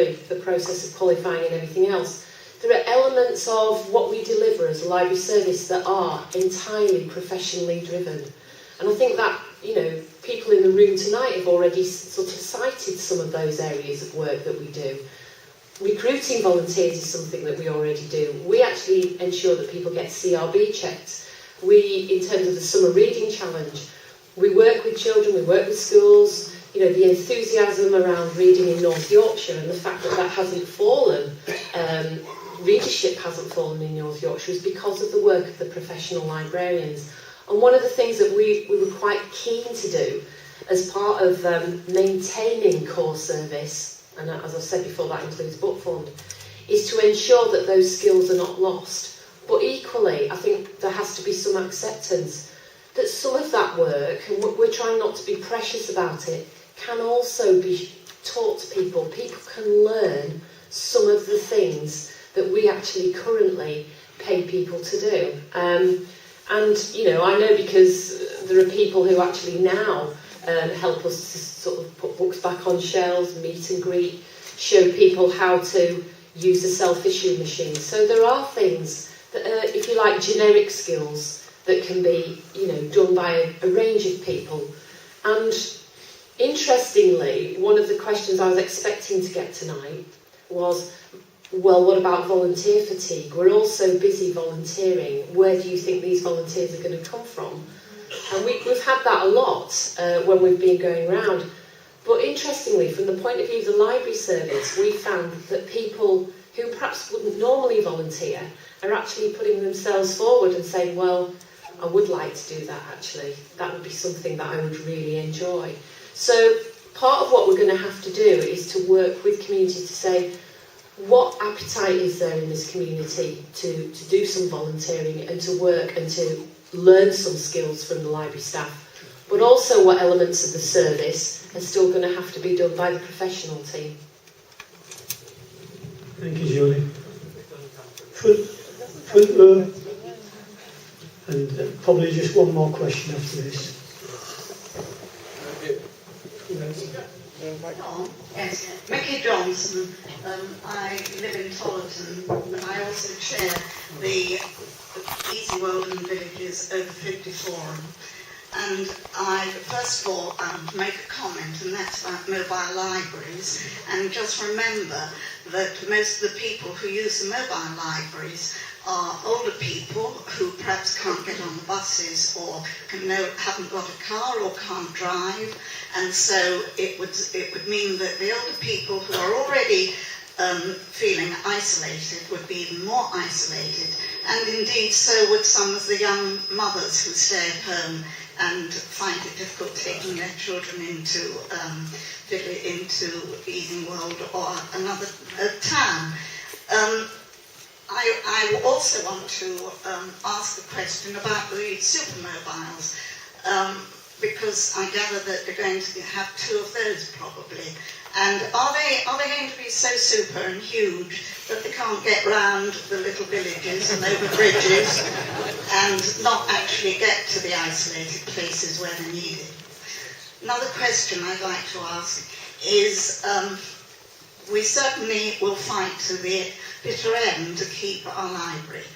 the process of qualifying and everything else, there are elements of what we deliver as a library service that are entirely professionally driven. And I think that, you know, people in the room tonight have already sort of cited some of those areas of work that we do. Recruiting volunteers is something that we already do. We actually ensure that people get CRB checked. We, in terms of the Summer Reading Challenge, we work with children, we work with schools. You know, the enthusiasm around reading in North Yorkshire and the fact that that hasn't fallen, readership hasn't fallen in North Yorkshire, is because of the work of the professional librarians. And one of the things that we were quite keen to do as part of maintaining core service, and as I've said before, that includes book fund, is to ensure that those skills are not lost. But equally, I think there has to be some acceptance that some of that work, and we're trying not to be precious about it, can also be taught to people. People can learn some of the things that we actually currently pay people to do. And, you know, I know because there are people who actually now help us to sort of put books back on shelves, meet and greet, show people how to use a self-issue machine. So there are things that are, if you like, generic skills that can be, you know, done by a range of people. And interestingly, one of the questions I was expecting to get tonight was, well, what about volunteer fatigue? We're all so busy volunteering. Where do you think these volunteers are going to come from? And we've had that a lot when we've been going around. But interestingly, from the point of view of the library service, we found that people who perhaps wouldn't normally volunteer are actually putting themselves forward and saying, well, I would like to do that actually. That would be something that I would really enjoy. So part of what we're going to have to do is to work with community to say, what appetite is there in this community to do some volunteering and to work and to learn some skills from the library staff, but also what elements of the service are still going to have to be done by the professional team. Thank you, Julie. Front row, and probably just one more question after this. Yes, Mickey Johnson. I live in Tollerton, and I also chair the Easingwold and Villages Over 50 Forum. And I, first of all, make a comment, and that's about mobile libraries. And just remember that most of the people who use the mobile libraries are older people who perhaps can't get on the buses or haven't got a car or can't drive, and so it would mean that the older people who are already feeling isolated would be even more isolated, and indeed so would some of the young mothers who stay at home and find it difficult taking their children into Easingwold or another town. I also want to ask a question about the supermobiles, because I gather that they're going to have 2 of those probably. And are they going to be so super and huge that they can't get round the little villages and over bridges and not actually get to the isolated places where they're needed? Another question I'd like to ask is, we certainly will fight to the bitter end to keep our library.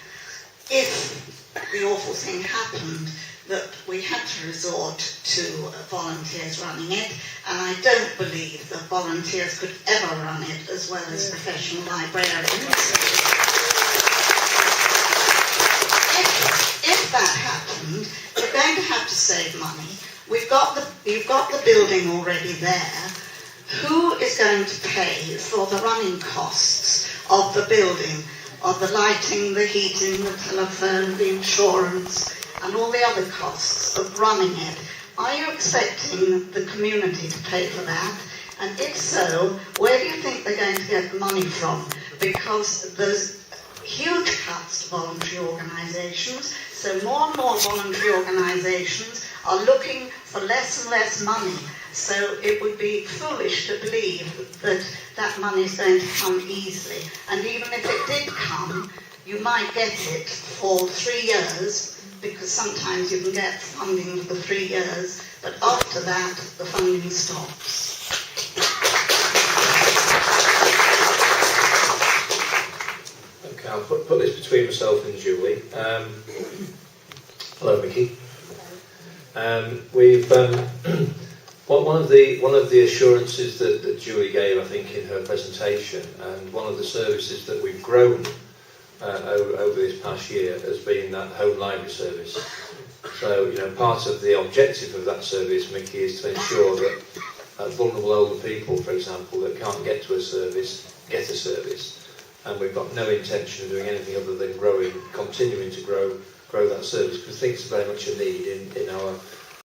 If the awful thing happened that we had to resort to volunteers running it, and I don't believe that volunteers could ever run it as well as professional librarians. If that happened, you're going to have to save money. You've got the building already there. Who is going to pay for the running costs of the building, of the lighting, the heating, the telephone, the insurance, and all the other costs of running it? Are you expecting the community to pay for that? And if so, where do you think they're going to get the money from? Because there's huge cuts to voluntary organisations, so more and more voluntary organisations are looking for less and less money. So it would be foolish to believe that that money is going to come easily. And even if it did come, you might get it for 3 years, because sometimes you can get funding for 3 years, but after that, the funding stops. between myself and Julie. Hello, Mickey. We've one of the assurances that Julie gave, I think, in her presentation, and one of the services that we've grown over this past year has been that home library service. So, part of the objective of that service, Mickey, is to ensure that vulnerable older people, for example, that can't get to a service, get a service. And we've got no intention of doing anything other than continuing to grow that service, because I think it's very much a need in our